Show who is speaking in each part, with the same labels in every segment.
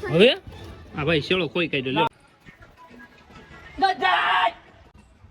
Speaker 1: હવે હા ભાઈ શેળો કોઈ કાઢ્યો લ્યો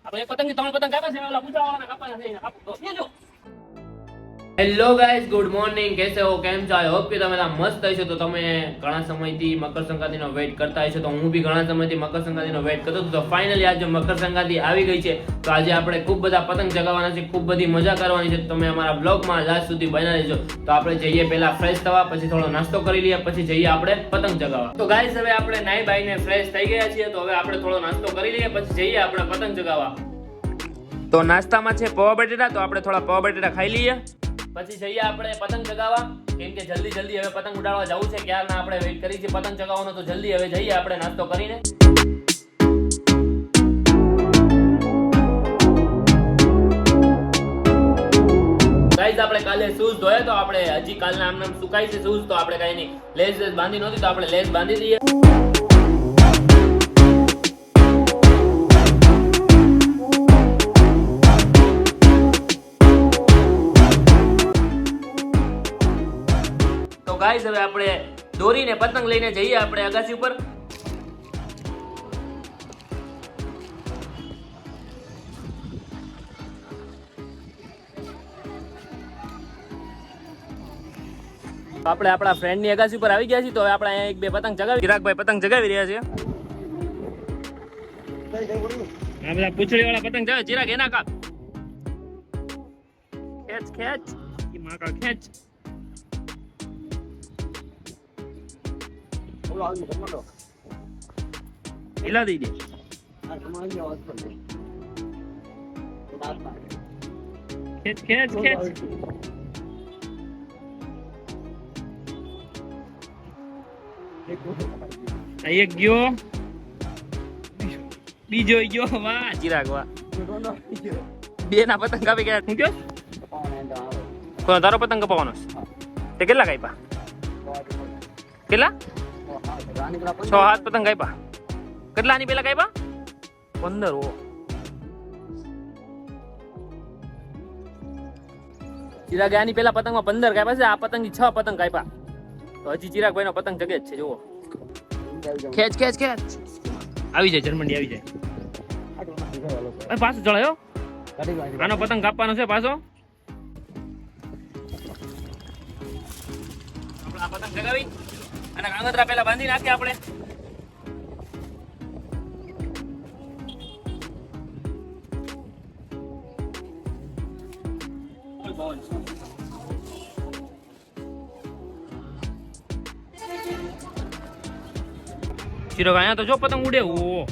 Speaker 1: આપણે પતંગ ત્રણ પતંગ કાપા છે ઓલા પૂજાવાળાને કાપવાના છે કાપો તો હેલો ગાઈઝ ગુડ મોર્નિંગ કેસે હો કેમ છો આઈ હોપ કે તમે મસ્ત હશો તો તમે ઘણા સમયથી મકર સંક્રાંતિનો વેઇટ કરતા હશો તો હું બી ઘણા સમયથી મકર સંક્રાંતિનો વેઇટ કરતો હતો તો ફાઇનલી આજે મકર સંક્રાંતિ આવી ગઈ છે તો આજે આપણે ખૂબ બધા પતંગ ચગાવવાના છે ખૂબ બધી મજા કરવાની છે તમે અમારા બ્લોગમાં લાસ્ટ સુધી બન્યા રહેજો તો આપણે જઈએ પહેલા ફ્રેશ થવા પછી થોડો નાસ્તો કરી લઈએ પછી જઈએ આપણે પતંગ ચગાવવા તો ગાઈઝ હવે આપણે નાઈ બાઈને ફ્રેશ થઈ ગયા છીએ તો હવે આપણે થોડો નાસ્તો કરી લઈએ પછી જઈએ આપણે પતંગ ચગાવવા તો નાસ્તામાં છે પૌવા બટેટા તો આપણે થોડા પૌવા બટેટા ખાઈ લઈએ પછી જઈએ આપણે પતંગ ચગાવવા કેમ કે જલ્દી હવે પતંગ ઉડાડવા જવું છે ક્યારના આપણે વેઇટ કરી છે પતંગ ચગાવવાનો તો જલ્દી હવે જઈએ આપણે નાસ્તો કરીને ગાઈઝ આપણે કાલે શૂઝ ધોયા તો આપણે હજી કાલના આમ નામ સુકાઈ છે શૂઝ તો આપણે કઈ નહીં લેસ બાંધી નહોતી તો આપણે લેસ બાંધી દઈએ ગાઈસ હવે આપણે દોરીને પતંગ લઈને જઈએ આપણે અગાસી ઉપર આપણે આપણા ફ્રેન્ડ ની અગાસી ઉપર આવી ગયા છીએ તો હવે આપણે અહીંયા એક બે પતંગ ચગાવી ચિરાગભાઈ પતંગ ચગાવી રહ્યા છે આ બધા પૂંછડી વાળા પતંગ ચગાવે ચિરાગ એના કાપ ખેંચ ઈ માકા ખેંચ હિલા દઈ દે ખેંચ એક ગયો બીજો ગયો વાહ ચિરાગ વાહ બે ના પતંગ કાપી ગયા શું કયો તારો પતંગ કપાવવાનો તે કેટલા કાપ્યા કેટલા 6 પતંગ કાપ્યા કેટલાની પેલા કાપ્યા 15 ઓ ચિરાગ આની પેલા પતંગમાં 15 કાપ્યા છે આ પતંગ 6 પતંગ કાપ્યા તો હજી ચિરાગભાઈ નો પતંગ જગે જ છે જુઓ ખેંચ આવી જાય જર્મની આવી જાય પાછો ચડાયો આનો પતંગ કાપવાનો છે પાછો આપણે આ પતંગ જગાવી અને કાંગતરા પેલા બાંધી નાખીએ આપણે ચિરાગ અહીંયા તો જો પતંગ ઉડે ઓ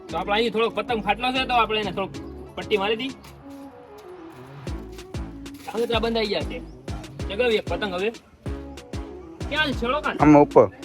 Speaker 1: તો આપણે અહીં થોડોક પતંગ ફાટલો છે તો આપણે એને થોડોક પટ્ટી મારી દી કાંગતરા બંધાઈ ગયા છે ચગાવીએ પતંગ હવે ક્યાં છેડો કાં આમ ઉપર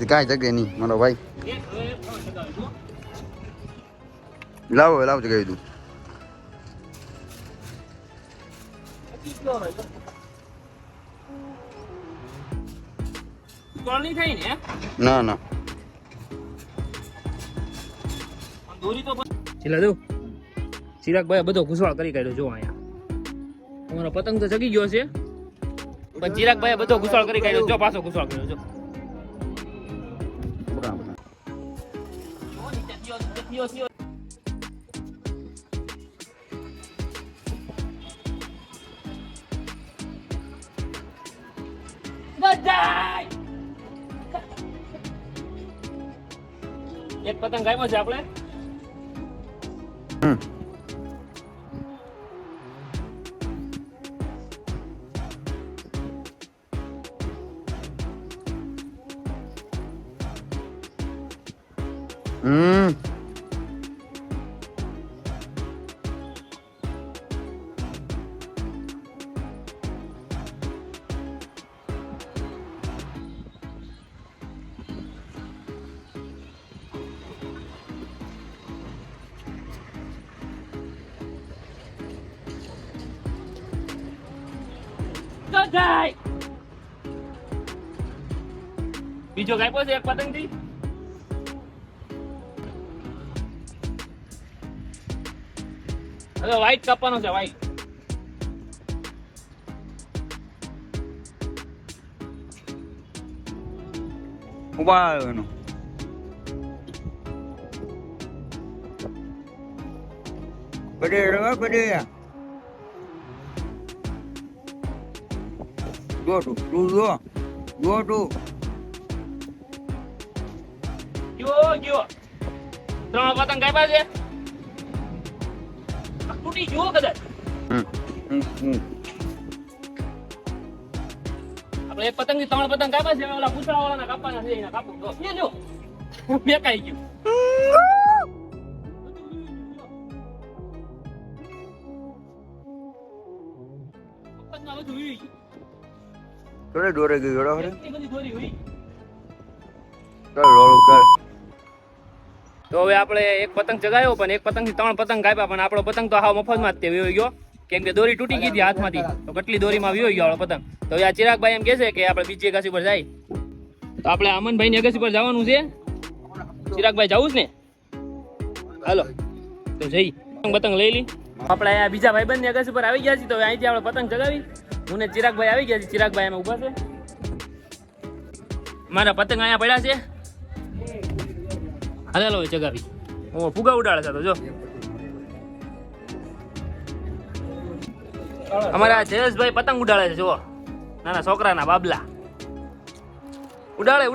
Speaker 1: કાંઈ જગ્યા નહીં મારો ભાઈ લાવો જગાવી દઉં ના ચિરાગભાઈ બધો ઘુસવાળ કરી કાઢ્યો જો અહીંયા તમારો પતંગ તો જગી ગયો છે પણ ચિરાગભાઈ બધો ઘુસવાળ કરી કાઢ્યો જો પાછો ઘુસવાળ કર્યો જો એક પતંગ ગાયમાં છે આપણે જાય. બીજો કાપ્યો છે એક પતંગ થી. હવે વ્હાઈટ કાપવાનો છે, વ્હાઈટ.
Speaker 2: ઉભા આવ્યો એનો પડે રવા પડે ગો ટુ
Speaker 1: ગયો 3 પતંગ કાપ્યા છે. આ તૂટી ગયો કદાચ. આપણે એક પતંગ થી 3 પતંગ કાપ્યા છે. ઓલા પૂછડા વાળાના કાપવાના છે, એના કાપો તો એ જો મેકાઈ ગયું. પતંગમાં બધું વીવી ગયું.
Speaker 2: થોડે દોરે ગયો એડો હરે
Speaker 1: એટલી બધી દોરી હોય.
Speaker 2: ચાલ રોલો કર.
Speaker 1: તો હવે આપણે એક પતંગ ચગાવ્યો, પણ એક પતંગ થી 3 પતંગ કાપ્યા, પણ આપણો પતંગ તો હાવ મફતમાં જ તે વીવી ગયો, કેમ કે દોરી તૂટી ગઈ હતી હાથમાંથી. તો કેટલી દોરીમાં વીવી ગયો આપણો પતંગ. તો હવે આ ચિરાગભાઈ એમ કહે છે કે આપણે બીજી અગાસી પર જાય. તો આપણે અમનભાઈ ની અગાસી પર જવાનું છે. ચિરાગભાઈ જવું છે ને? હાલો તો જઈ પતંગ લઈ લી. આપણે અહીંયા બીજા ભાઈબંધ ની અગાસી પર આવી ગયા છીએ. તો હવે અહીંથી આપણે પતંગ ચગાવી. હું ને ચિરાગભાઈ આવી ગયા છે. ચિરાગભાઈ અમે ઉભા છે. મારા પતંગ અહીંયા પડ્યા છે. હાલો હવે ચગાવી. હું ફુગા ઉડાડે છે. તો જો અમારા જયેશભાઈ પતંગ ઉડાડે છે. જુઓ નાના છોકરાના બાબલા ઉડાડે.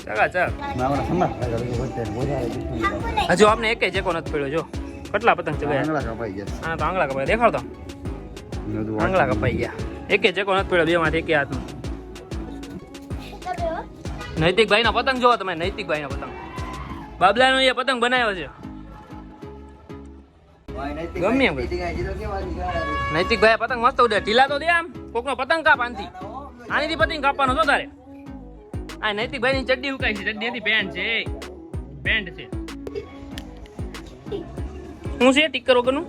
Speaker 1: ચગા ચગ. હજુ આપને એક ચેકો નથી પડ્યો. જો કેટલા પતંગ ચગાયા. હા તો આંગળા કપાઈ. દેખાડતો આંગળા કપાઈ ગયા. એક ચેકો નથી પડ્યો. બે માંથી એક હાથમાં. નૈતિકભાઈ નો પતંગ જોવો તમે. નૈતિકભાઈ નો પતંગ બાબલા નો એ પતંગ બનાવ્યો છે. ગમે એમ નૈતિકભાઈ પતંગ મસ્ત ઉડે. ઢીલા તો દે આમ. કોકનો પતંગ કાપ આનથી. આનીથી પતંગ કાપવાનો છો તારે. આ નૈતિકભાઈ ની ચડ્ડી ઉકાઈ છે. ચડ્ડી નથી, પેન્ટ છે. પેન્ટ છે. શું છે? ટીકર વગરનું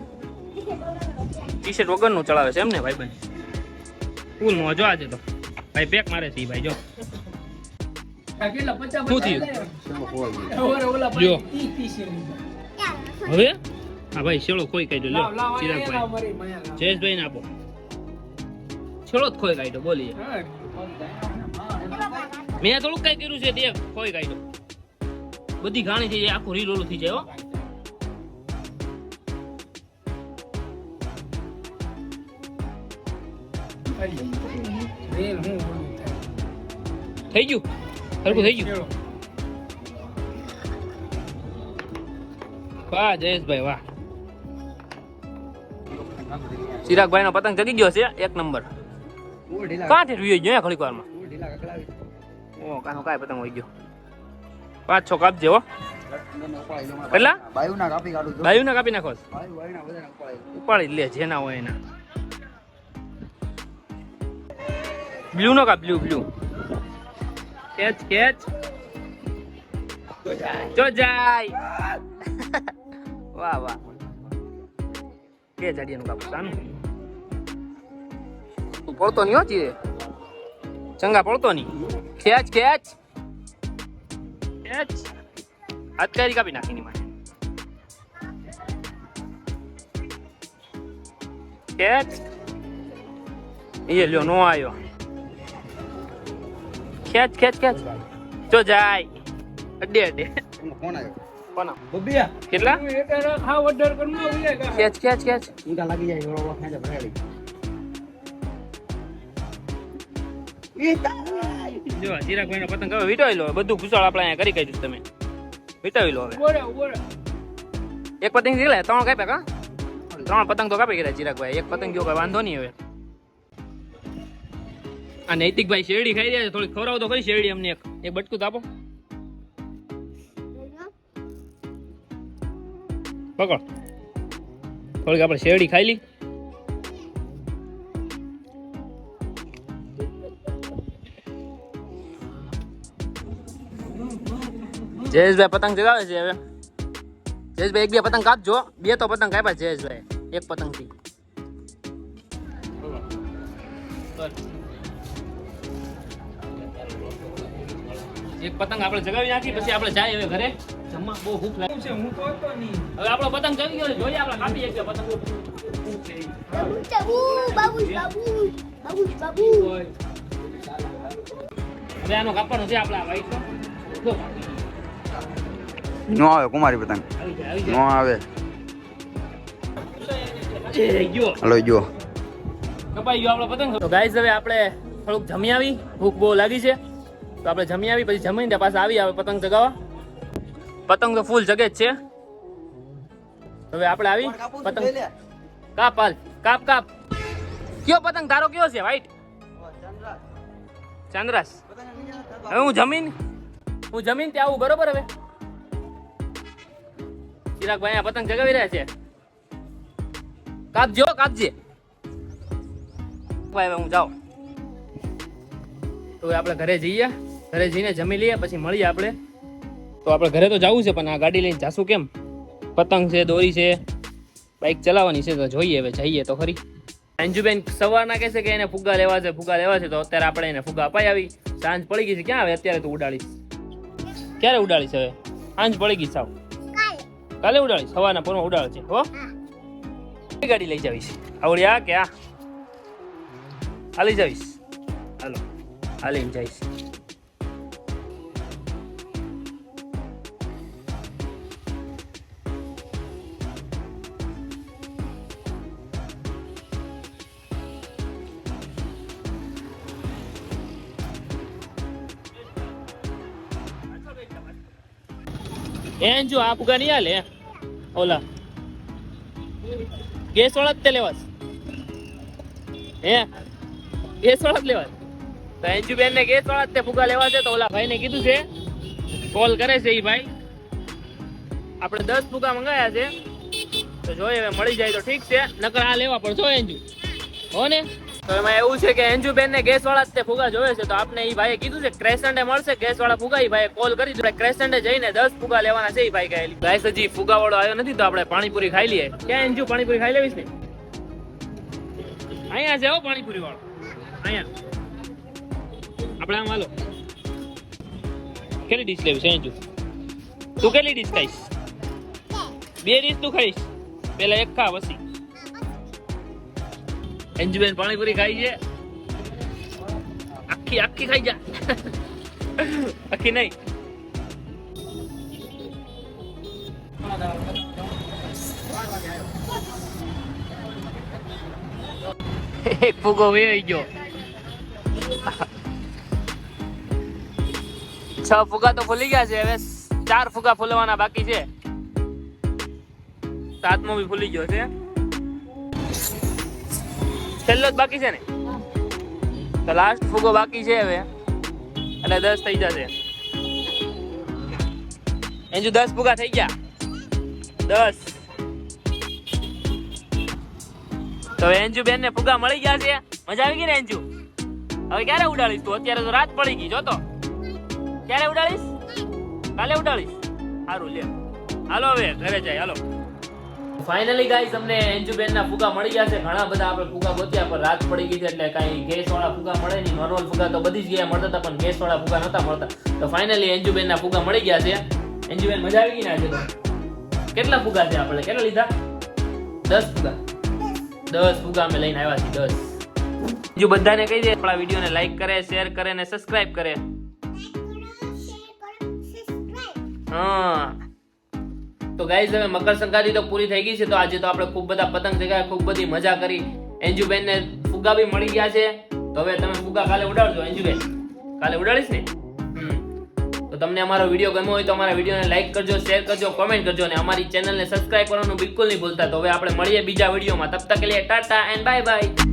Speaker 1: ટી શર્ટ વગરનું ચડાવે છે એમ ને ભાઈ? ફૂલ નો જો આજે તો ભાઈ પેક મારે છે ભાઈ. જો શું થયું જો હવે. હા ભાઈ શેળો ખોઈ કાઢ્યો. લ્યો ચિરાગભાઈ જયેશભાઈ ને આપો. શેળો જ ખોઈ કાઢ્યો. બોલીએ મેં થોડુંક કઈ કર્યું છે તે ખોઈ કાઢ્યો. બધી ઘાણી થઈ જાય. આખું રીલ ઓલું થઈ જાય. હો થઈ ગયું. હરકું થઈ ગયું. વાહ જયેશભાઈ વાહ. ચિરાગભાઈ નો પતંગ ચગી ગયો છે. એક નંબર. કાંઠે રૂઈ ગયો ઘડીક વારમાં. ઓ કાનો કાય પતંગ હોય ગયો. 5-6 કાપજે હો. કેટલા? બાયુના કાપી નાખો. ઉપાડી લે જેના હોય એના. બ્લુ નો કાપ. બ્લુ કેચ જો જાય. વાહ કે જાડિયાનું કાપ સાનું. તું પડતો નહીં હો ચીરે. ચંગા પડતો નહીં. ખેચ હાથકારી કાપી નાખીની મારે. ખેચ એ લ્યો નો આવ્યો. ખેચ જો જાય. અડે કોણ આવ્યો? કોના બબિયા? કેટલા? ખાવ ઓર્ડર કરનો આવ્યા. ખેચ ઊંડા લાગી જાય. ઓળો ખાજે ભરાડી. જો ચિરાગભાઈ નો પતંગ હવે વીટાવી લો. બધું ઘુસાળ આપણે અહીંયા કરી કાઢ્યું. તમે વીટાવી લો હવે. એક પતંગ કેટલા? 3 કાપ્યા કા? 3 પતંગ તો કાપી ગયા ચિરાગભાઈ. એક પતંગ જો કઈ વાંધો નહીં હવે. આ નૈતિકભાઈ શેરડી ખાઈ રહ્યા છે. થોડી ખવડાવો તો ખરી શેરડી અમને. એક બટકું તો આપો. પકડો થોડીક આપણે શેરડી ખાઈ લી. જયેશભાઈ પતંગ ચગાવે છે. હવે જયેશભાઈ 1-2 પતંગ કાપજો. 2 તો પતંગ કાપ્યા જયેશભાઈ એક પતંગ થી. એક પતંગ આપણે જગાવી નાખી પછી આપણે જાય હવે ઘરે જમવા. બહુ ભૂખ લાગી છે. હું તો હતો નહીં. હવે આપણો પતંગ જગી ગયો છે. જોઈએ આપણે કાપી એક પતંગ. હવે આનો કાપવાનો છે આપણે આ વાઈટ નો.
Speaker 2: નો આવે કુમારી પતંગ
Speaker 1: આવી જાય
Speaker 2: નો આવે.
Speaker 1: ગયો.
Speaker 2: હલો જો
Speaker 1: કપાઈ ગયો આપણો પતંગ. તો ગાઈસ હવે આપણે થોડુંક જમી આવી. ભૂખ બહુ લાગી છે તો આપણે જમી આવી પછી જમીને પાછા આવી આવે પતંગ ચગાવવા. પતંગ તો ફૂલ જગે જ છે. હવે આપણે આવી પતંગ કાપ હાલ કાપ કાપ. કયો પતંગ તારો કયો છે? વ્હાઈટ ચાંદ્રાસ. હવે હું જમીન ત્યાં આવું બરોબર. હવે ચિરાગભાઈ આ પતંગ જગાવી રહ્યા છે. કાપજો કાપજે ભાઈ. હવે હું જાઉં તો આપણે ઘરે જઈએ. ઘરે જઈને જમી લઈએ પછી મળીએ આપણે. તો આપણે ઘરે તો જવું છે પણ આ ગાડી લઈને જાશું કેમ? પતંગ છે, દોરી છે, બાઇક ચલાવવાની છે તો જોઈએ હવે જઈએ તો ખરી. અંજુબેન સવારના કહે છે કે એને ફુગ્ગા લેવા છે તો અત્યારે આપણે એને ફુગ્ગા અપાઈ આવી. સાંજ પડી ગઈ છે. ક્યાં આવે અત્યારે તું ઉડાડીશ? ક્યારે ઉડાડીશ? હવે સાંજ પડી ગઈ સાવ. કાલે ઉડાડીશ? સવારના પોરમાં ઉડાડે છે હો. કઈ ગાડી લઈ જાવીશ? આવડી આ કે આ લઈ જાવીશ? હાલો આ લઈને જઈશ. એન જો આ ફુગા નહીં હાલે. ઓલા ગેસ વાળા જ તે લેવા હે? ગેસ વાળા જ લેવા. તો અંજુબેન ને ગેસ વાળા જ તે ફુગા લેવા છે. તો ઓલા ભાઈ ને કીધું છે, કોલ કરે છે એ ભાઈ. આપણે 10 ફુગા મંગાયા છે તો જોઈએ હવે મળી જાય તો ઠીક છે, નકર આ લેવા પડશે અંજુ હો ને. તો એમાં એવું છે કે અંજુબેન ને ગેસ વાળા જ તે ફુગા જોવે છે. તો આપણે એ ભાઈએ કીધું છે ક્રેસન્ડે મળશે ગેસ વાળા ફુગા. એ ભાઈએ કોલ કરી દીધો. ક્રેસન્ડે જઈને 10 ફુગા લેવાના છે. એ ભાઈ કહેલી ગાઈસ હજી ફુગા વાળો આવ્યો નથી તો આપણે પાણીપુરી ખાઈ લઈએ. ક્યાં અંજુ પાણીપુરી ખાઈ લેવીશ ને? અહીંયા છે હો પાણીપુરી વાળો. અહીંયા આપણે આમ હાલો. કેટલી ડીશ લેવી છે અંજુ? તું કેટલી ડીશ ખાઈશ? 2 ડીશ તું ખાઈશ? પેલા એક ખા પછી. અંજુબેન પાણીપુરી ખાઈ છે. આખી ખાઈ જા. આખી નહીં. એક ફુગો વેઈ ગયો. 6 ફુગા તો ફૂલી ગયા છે. હવે 4 ફુગા ફૂલવાના બાકી છે. 7મો બી ફૂલી ગયો છે. છેલ્લો જ બાકી છે ને? તો લાસ્ટ ફુગો બાકી છે હવે એટલે 10 થઈ જશે. અંજુ 10 ફુગા થઈ ગયા. 10. તો અંજુ બેન ને ફુગા મળી ગયા છે. મજા આવી ગઈ ને અંજુ? હવે ક્યારે ઉડાડીશ તું? અત્યારે તો રાત પડી ગઈ. જો તો ક્યારે ઉડાડીશ? કાલે ઉડાડીશ? સારું લે હાલો હવે ઘરે જાય. હાલો ફાઇનલી ગાઈસ અમને અંજુબેન ના ફુગા મળી ગયા છે. ઘણા બધા આપણે ફુગા ગોત્યા પણ રાત પડી ગઈ છે એટલે કઈ ગેસ વાળા ફુગા મળે નહીં. નોર્મલ ફુગા તો બધી જગ્યાએ મળતા હતા પણ ગેસ વાળા ફુગા નતા મળતા. તો ફાઇનલી અંજુબેન ના ફુગા મળી ગયા છે. અંજુબેન મજા આવી ગઈ ને આજે તો? કેટલા ફુગા છે આપણે? કેટલા લીધા? 10 ફુગા. 10 ફુગા અમે લઈને આવ્યા છીએ. 10. જો બધાને કહી દે આપણા વિડીયોને લાઈક કરે, શેર કરે અને સબસ્ક્રાઇબ કરે. હા તો ગાઈઝ હવે મકર સંક્રાંતિ તો પૂરી થઈ ગઈ છે. તો આજે તો આપણે ખૂબ બધા પતંગ ચગાવ્યા, ખૂબ બધી મજા કરી. અંજુબેન ને ફુગા બી મળી ગયા છે. તો હવે તમે ફુગા કાલે ઉડાડજો અંજુબેન. કાલે ઉડાડીશ ને? તો તમને અમારો વિડીયો ગમ્યો હોય તો અમારા વિડીયોને લાઈક કરજો, શેર કરજો, કોમેન્ટ કરજો અને અમારી ચેનલને સબસ્ક્રાઇબ કરવાનું બિલકુલ નહીં ભૂલતા. તો હવે આપણે મળીએ બીજા વિડીયોમાં. તબ તક કે લીએ ટાટા એન્ડ બાય બાય.